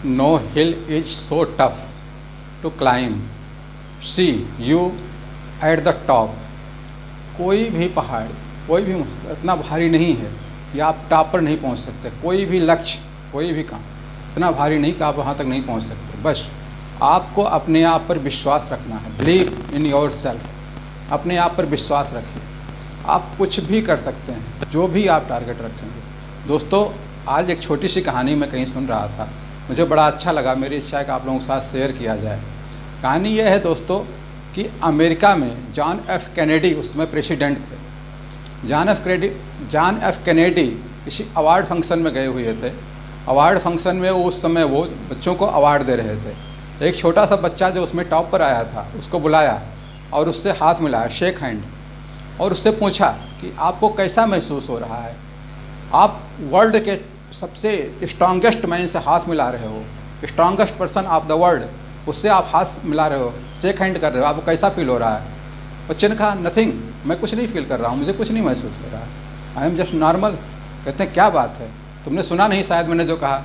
No hill is so tough to climb. See you at the top. कोई भी पहाड़, कोई भी इतना भारी नहीं है कि आप टॉप पर नहीं पहुंच सकते। कोई भी लक्ष्य, कोई भी काम इतना भारी नहीं कि आप वहां तक नहीं पहुंच सकते। बस आपको अपने आप पर विश्वास रखना है। Believe in your self. अपने आप पर विश्वास रखिए, आप कुछ भी कर सकते हैं, जो भी आप टारगेट रखेंगे। दोस्तों, आज एक छोटी सी कहानी मैं कहीं सुन रहा था, मुझे बड़ा अच्छा लगा। मेरी इच्छा है कि आप लोगों के साथ शेयर किया जाए। कहानी यह है दोस्तों कि अमेरिका में जॉन एफ कैनेडी उसमें प्रेसिडेंट थे। जॉन एफ कैनेडी किसी अवार्ड फंक्शन में गए हुए थे। अवार्ड फंक्शन में उस समय वो बच्चों को अवार्ड दे रहे थे। एक छोटा सा बच्चा जो उसमें टॉप पर आया था, उसको बुलाया और उससे हाथ मिलाया, शेक हैंड, और उससे पूछा कि आपको कैसा महसूस हो रहा है। आप वर्ल्ड के सबसे स्ट्रॉन्गेस्ट मैन से हाथ मिला रहे हो, strongest person of the world, उससे आप हाथ मिला रहे हो, शेक हैंड कर रहे हो, आपको कैसा फील हो रहा है। बच्चे ने कहा नथिंग, मैं कुछ नहीं फील कर रहा हूँ, मुझे कुछ नहीं महसूस हो रहा है, आई एम जस्ट नॉर्मल। कहते हैं क्या बात है, तुमने सुना नहीं शायद मैंने जो कहा।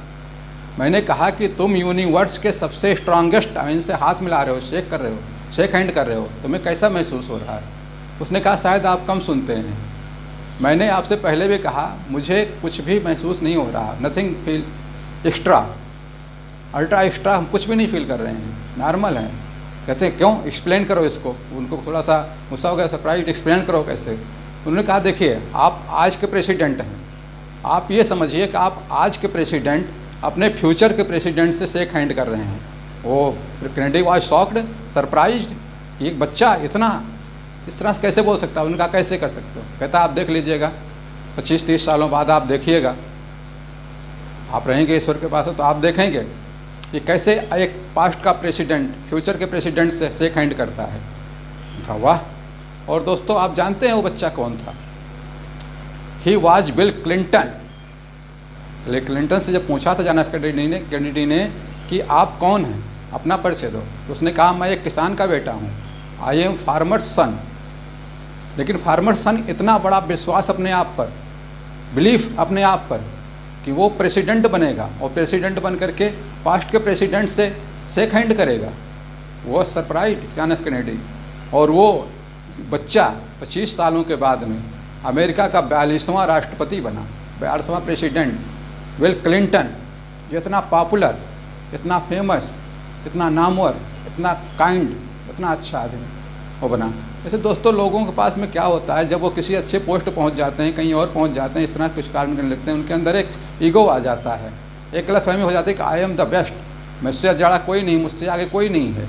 मैंने कहा कि तुम यूनिवर्स के सबसे स्ट्रॉन्गेस्ट मैन से हाथ मिला रहे हो, शेक कर रहे हो, शेक हैंड कर रहे हो, तुम्हें कैसा महसूस हो रहा है। उसने कहा शायद आप कम सुनते हैं, मैंने आपसे पहले भी कहा मुझे कुछ भी महसूस नहीं हो रहा, nothing feel extra, ultra extra, हम कुछ भी नहीं फील कर रहे हैं, नॉर्मल है। कहते हैं क्यों, एक्सप्लेन करो इसको। उनको थोड़ा सा गुस्सा हो गया, सरप्राइज, एक्सप्लेन करो कैसे। उन्होंने कहा देखिए, आप आज के प्रेसिडेंट हैं, आप ये समझिए कि आप आज के प्रेसिडेंट अपने फ्यूचर के प्रेसिडेंट से शेक हैंड कर रहे हैं। वो कैनेडी वाज शॉक्ड, सरप्राइज्ड, एक बच्चा इतना इस तरह से कैसे बोल सकता है। उन्होंने कहा कैसे कर सकते हो। कहता आप देख लीजिएगा, 25-30 सालों बाद आप देखिएगा, आप रहेंगे ईश्वर के पास तो आप देखेंगे कि कैसे एक पास्ट का प्रेसिडेंट फ्यूचर के प्रेसिडेंट से शेक हैंड करता है। कहा वाह। और दोस्तों, आप जानते हैं वो बच्चा कौन था। He was bill Clinton. Bill Clinton से जब पूछा था जॉन एफ कैनेडी ने कि आप कौन हैं, अपना परिचय दो, तो उसने कहा मैं एक किसान का बेटा हूँ, आई एम फार्मर्स सन। लेकिन फार्मर सन इतना बड़ा विश्वास अपने आप पर, बिलीफ अपने आप पर कि वो प्रेसिडेंट बनेगा और प्रेसिडेंट बन करके पास्ट के प्रेसिडेंट से शेक हैंड करेगा। वो सरप्राइज जॉन एफ कैनेडी। और वो बच्चा 25 सालों के बाद में अमेरिका का 42वां राष्ट्रपति बना, 42वां प्रेसिडेंट। बिल क्लिंटन इतना पॉपुलर, इतना फेमस, इतना नामवर, इतना काइंड, इतना अच्छा आदमी वो बना। वैसे दोस्तों, लोगों के पास में क्या होता है, जब वो किसी अच्छे पोस्ट पहुंच जाते हैं, कहीं और पहुंच जाते हैं, इस तरह कुछ कारण करने लगते हैं, उनके अंदर एक ईगो आ जाता है, एक गलतफहमी हो जाती है कि आई एम द बेस्ट, मुझसे ज़्यादा कोई नहीं, मुझसे आगे कोई नहीं है।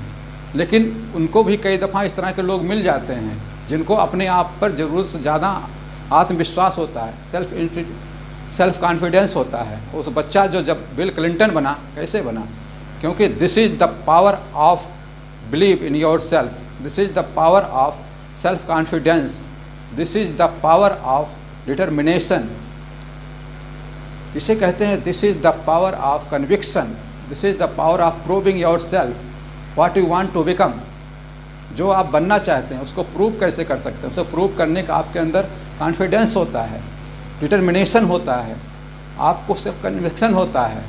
लेकिन उनको भी कई दफ़ा इस तरह के लोग मिल जाते हैं जिनको अपने आप पर ज़रूरत से ज़्यादा आत्मविश्वास होता है, सेल्फ कॉन्फिडेंस होता है। उस बच्चा जो जब बिल क्लिंटन बना, कैसे बना, क्योंकि this is the power of believe in yourself, this is the power of self confidence, this is the power of determination. इसे कहते हैं this is the power of conviction, this is the power of proving yourself what you want to become. जो आप बनना चाहते हैं उसको prove कैसे कर सकते हैं, उसको प्रूव करने का आपके अंदर कॉन्फिडेंस होता है, डिटर्मिनेशन होता है, आपको सेल्फ कन्विक्शन होता है,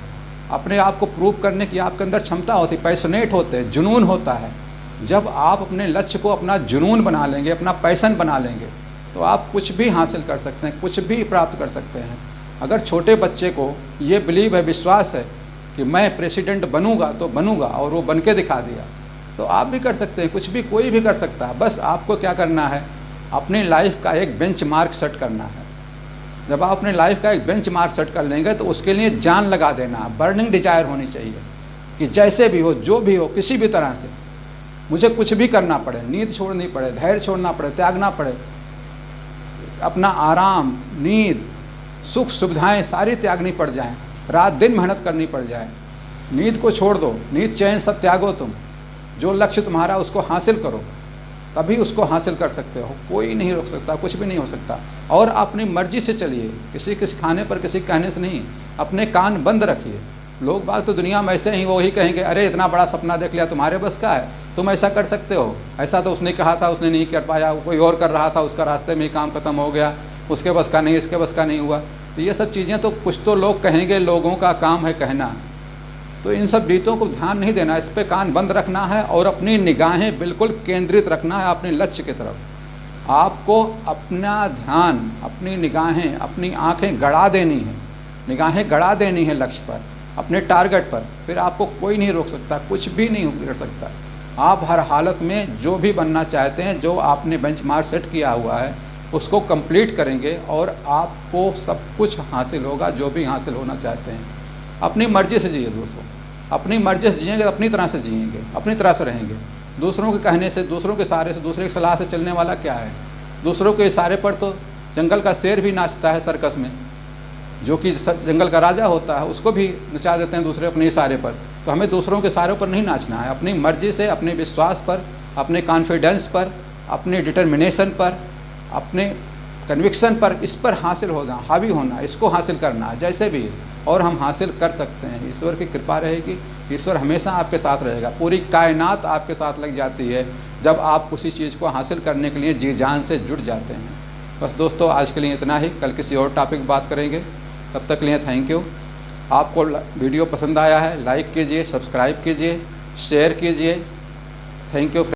अपने आप को प्रूव करने की आपके अंदर क्षमता होती है, पैशनेट होते हैं, जुनून होता है। जब आप अपने लक्ष्य को अपना जुनून बना लेंगे, अपना पैशन बना लेंगे, तो आप कुछ भी हासिल कर सकते हैं, कुछ भी प्राप्त कर सकते हैं। अगर छोटे बच्चे को ये बिलीव है, विश्वास है कि मैं प्रेसिडेंट बनूंगा तो बनूंगा, और वो बन के दिखा दिया, तो आप भी कर सकते हैं, कुछ भी कोई भी कर सकता है। बस आपको क्या करना है, अपनी लाइफ का एक बेंचमार्क सेट करना है। जब आप अपने लाइफ का एक बेंचमार्क सेट कर लेंगे तो उसके लिए जान लगा देना, बर्निंग डिजायर होनी चाहिए कि जैसे भी हो, जो भी हो, किसी भी तरह से मुझे कुछ भी करना पड़े, नींद छोड़नी पड़े, धैर्य छोड़ना पड़े, त्यागना पड़े, अपना आराम, नींद, सुख सुविधाएं सारी त्यागनी पड़ जाएं, रात दिन मेहनत करनी पड़ जाए, नींद को छोड़ दो, नींद चैन सब त्यागो, तुम जो लक्ष्य तुम्हारा उसको हासिल करो, तभी उसको हासिल कर सकते हो। कोई नहीं रोक सकता, कुछ भी नहीं हो सकता। और अपनी मर्जी से चलिए, किसी के सिखाने पर, किसी के कहने से नहीं। अपने कान बंद रखिए। लोग बाग तो दुनिया में ऐसे ही वही कहेंगे, अरे इतना बड़ा सपना देख लिया, तुम्हारे बस का है, तुम ऐसा कर सकते हो, ऐसा तो उसने कहा था, उसने नहीं कर पाया, कोई और कर रहा था, उसका रास्ते में ही काम खत्म हो गया, उसके बस का नहीं, इसके बस का नहीं हुआ। तो ये सब चीज़ें तो कुछ तो लोग कहेंगे, लोगों का काम है कहना। तो इन सब गीतों को ध्यान नहीं देना, इस पे कान बंद रखना है और अपनी निगाहें बिल्कुल केंद्रित रखना है अपने लक्ष्य की तरफ। आपको अपना ध्यान, अपनी निगाहें, अपनी आंखें गड़ा देनी है, निगाहें गड़ा देनी है लक्ष्य पर, अपने टारगेट पर। फिर आपको कोई नहीं रोक सकता, कुछ भी नहीं बिगड़ सकता। आप हर हालत में जो भी बनना चाहते हैं, जो आपने बेंचमार्क सेट किया हुआ है, उसको कंप्लीट करेंगे और आपको सब कुछ हासिल होगा जो भी हासिल होना चाहते हैं। अपनी मर्ज़ी से जिए दोस्तों, अपनी मर्ज़ी से जिएंगे, अपनी तरह से जिएंगे, अपनी तरह से रहेंगे। दूसरों के कहने से, दूसरों के इशारे से, दूसरे की सलाह से चलने वाला क्या है? दूसरों के इशारे पर तो जंगल का शेर भी नाचता है सर्कस में, जो कि जंगल का राजा होता है, उसको भी नचा देते हैं दूसरे अपने इशारे पर। तो हमें दूसरों के इशारों पर नहीं नाचना है, अपनी मर्ज़ी से, अपने विश्वास पर, अपने कॉन्फिडेंस पर, अपने डिटर्मिनेशन पर, अपने कन्विक्शन पर, इस पर हासिल होना, हावी होना, इसको हासिल करना है जैसे भी, और हम हासिल कर सकते हैं। ईश्वर की कृपा रहेगी, ईश्वर हमेशा आपके साथ रहेगा। पूरी कायनात आपके साथ लग जाती है जब आप उसी चीज़ को हासिल करने के लिए जी जान से जुट जाते हैं। बस दोस्तों, आज के लिए इतना ही, कल किसी और टॉपिक बात करेंगे। तब तक के लिए थैंक यू। आपको वीडियो पसंद आया है, लाइक कीजिए, सब्सक्राइब कीजिए, शेयर कीजिए। Thank you.